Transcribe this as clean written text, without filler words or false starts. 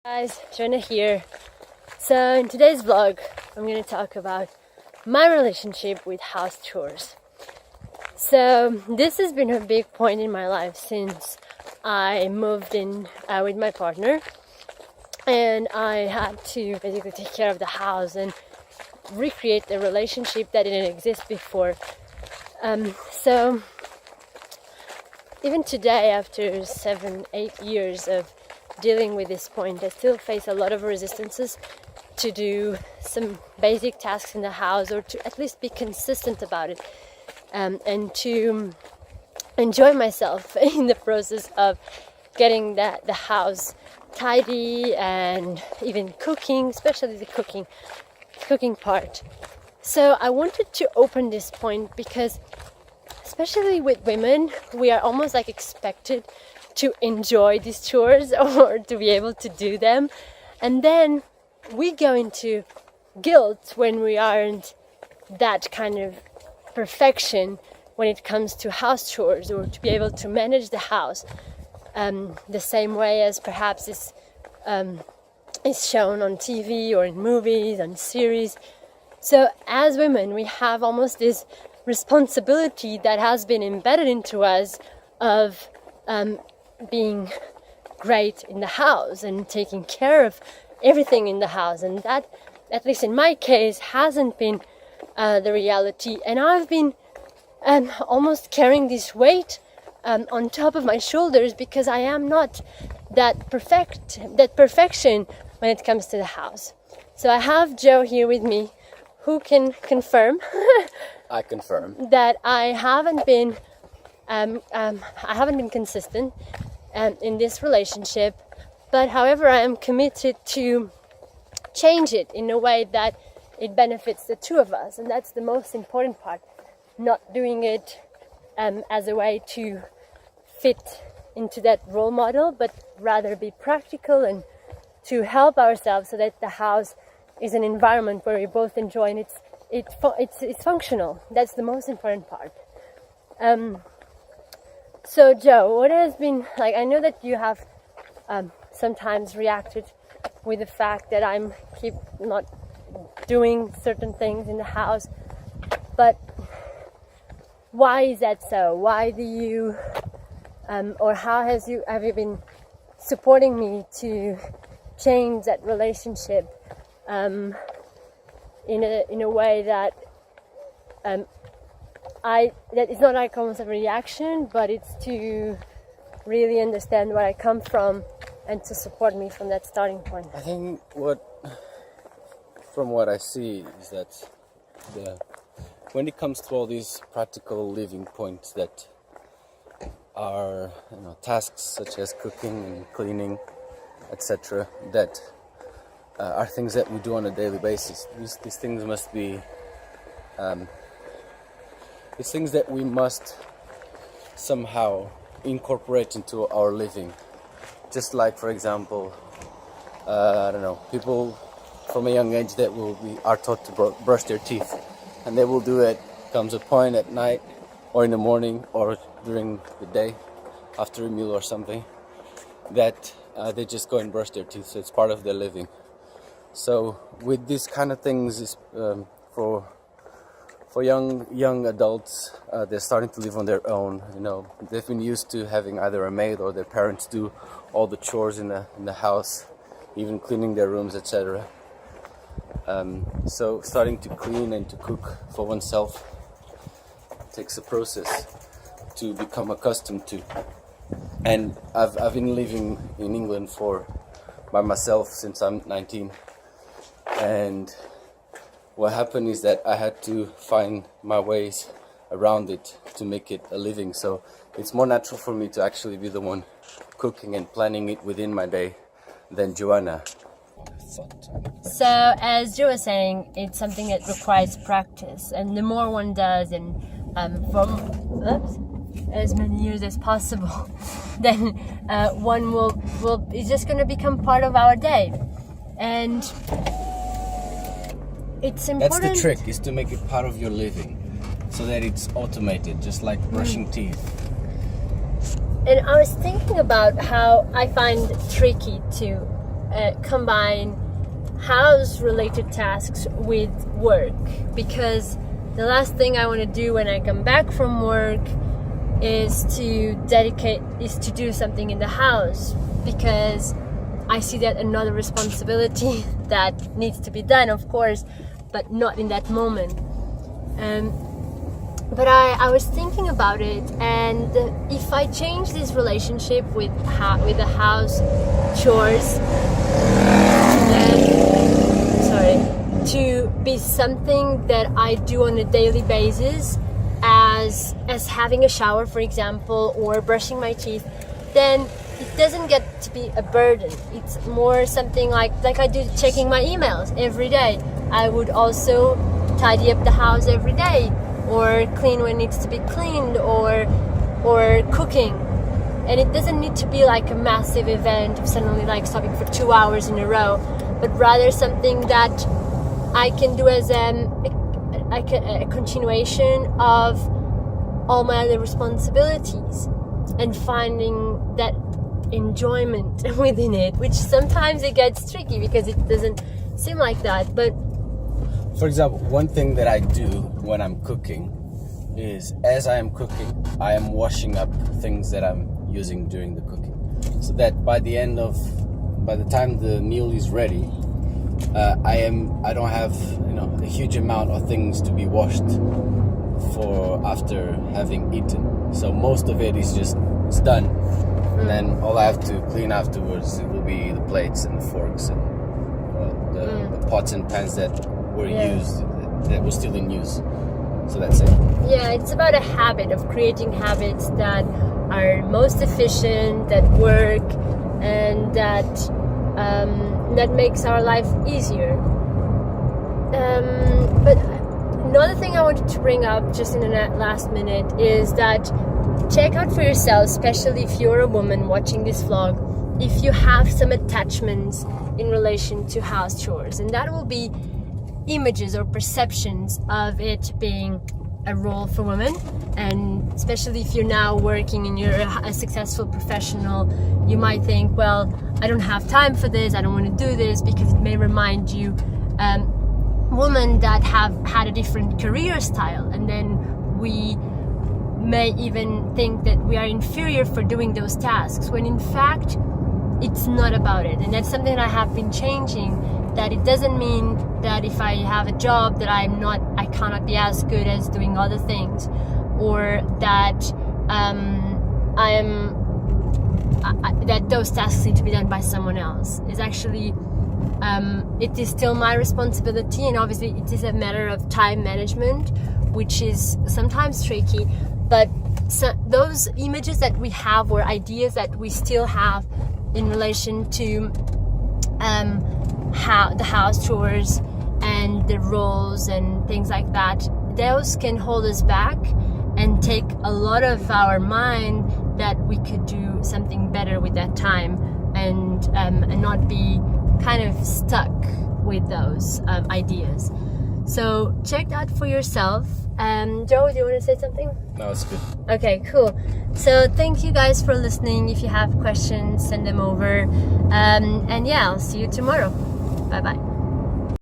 Guys, Joana here. So in today's vlog, I'm going to talk about my relationship with house chores. So this has been a big point in my life since I moved in with my partner, and I had to basically take care of the house and recreate a relationship that didn't exist before. So even today, after 7-8 years of dealing with this point, I still face a lot of resistances to do some basic tasks in the house, or to at least be consistent about it, and to enjoy myself in the process of getting the house tidy and even cooking, especially the cooking part. So I wanted to open this point because, especially with women, we are almost like expected to enjoy these chores or to be able to do them, and then we go into guilt when we aren't that kind of perfection when it comes to house chores, or to be able to manage the house the same way as perhaps is shown on TV or in movies, on series. So as women, we have almost this responsibility that has been embedded into us of being great in the house and taking care of everything in the house, and that, at least in my case, hasn't been the reality. And I've been almost carrying this weight on top of my shoulders because I am not that perfection when it comes to the house. So I have Joe here with me, who can confirm I confirm that I haven't been consistent in this relationship, but however, I am committed to change it in a way that it benefits the two of us, and that's the most important part. Not doing it as a way to fit into that role model, but rather be practical and to help ourselves so that the house is an environment where we both enjoy, and it's functional. That's the most important part. So Joe, what has been like? I know that you have sometimes reacted with the fact that I'm keep not doing certain things in the house, but why is that so? Why do you, or how have you been supporting me to change that relationship in a way that that it's not like almost a reaction, but it's to really understand where I come from and to support me from that starting point? I think from what I see is that when it comes to all these practical living points that are tasks such as cooking and cleaning, etc., that are things that we do on a daily basis. These things must be it's things that we must somehow incorporate into our living. Just like, for example, people from a young age that are taught to brush their teeth, and they will do it. Comes a point at night, or in the morning, or during the day, after a meal or something, that they just go and brush their teeth. So it's part of their living. So with these kind of things, for young adults, they're starting to live on their own. They've been used to having either a maid or their parents do all the chores in the house, even cleaning their rooms, etc. So starting to clean and to cook for oneself takes a process to become accustomed to. And I've been living in England by myself since I'm 19, and what happened is that I had to find my ways around it to make it a living. So it's more natural for me to actually be the one cooking and planning it within my day than Joana. So as Joe was saying, it's something that requires practice, and the more one does, and from as many years as possible, then one it's just going to become part of our day. And it's important. That's the trick, is to make it part of your living, so that it's automated, just like brushing teeth. And I was thinking about how I find it tricky to combine house related tasks with work, because the last thing I want to do when I come back from work is to do something in the house, because I see that another responsibility that needs to be done, of course, but not in that moment. But I was thinking about it, and if I change this relationship with the house chores, to be something that I do on a daily basis, as having a shower, for example, or brushing my teeth, then it doesn't get to be a burden. It's more something like I do checking my emails every day. I would also tidy up the house every day, or clean when it needs to be cleaned, or cooking. And it doesn't need to be like a massive event of suddenly like stopping for 2 hours in a row, but rather something that I can do as a continuation of all my other responsibilities, and finding that enjoyment within it, which sometimes it gets tricky because it doesn't seem like that. But for example, one thing that I do when I'm cooking is, as I am cooking, I am washing up things that I'm using during the cooking, so that by the time the meal is ready, I don't have a huge amount of things to be washed for after having eaten. So most of it is it's done, and then all I have to clean afterwards, it will be the plates and the forks and the pots and pans that were used, that were still in use. So that's it. Yeah, it's about a habit of creating habits that are most efficient, that work, and that makes our life easier. But another thing I wanted to bring up just in the last minute is that check out for yourself, especially if you're a woman watching this vlog, if you have some attachments in relation to house chores, and that will be images or perceptions of it being a role for women. And especially if you're now working and you're a successful professional, you might think, well, I don't have time for this, I don't want to do this, because it may remind you women that have had a different career style, and then we may even think that we are inferior for doing those tasks, when in fact it's not about it. And that's something that I have been changing, that it doesn't mean that if I have a job that I cannot be as good as doing other things, or that that those tasks need to be done by someone else. It's actually it is still my responsibility, and obviously it is a matter of time management, which is sometimes tricky. But those images that we have, or ideas that we still have in relation to how the house chores and the roles and things like that, those can hold us back and take a lot of our mind, that we could do something better with that time, and not be kind of stuck with those ideas. So check that for yourself. Joe, do you want to say something? No, it's good. Okay, cool. So thank you guys for listening. If you have questions, send them over. And yeah, I'll see you tomorrow. Bye bye.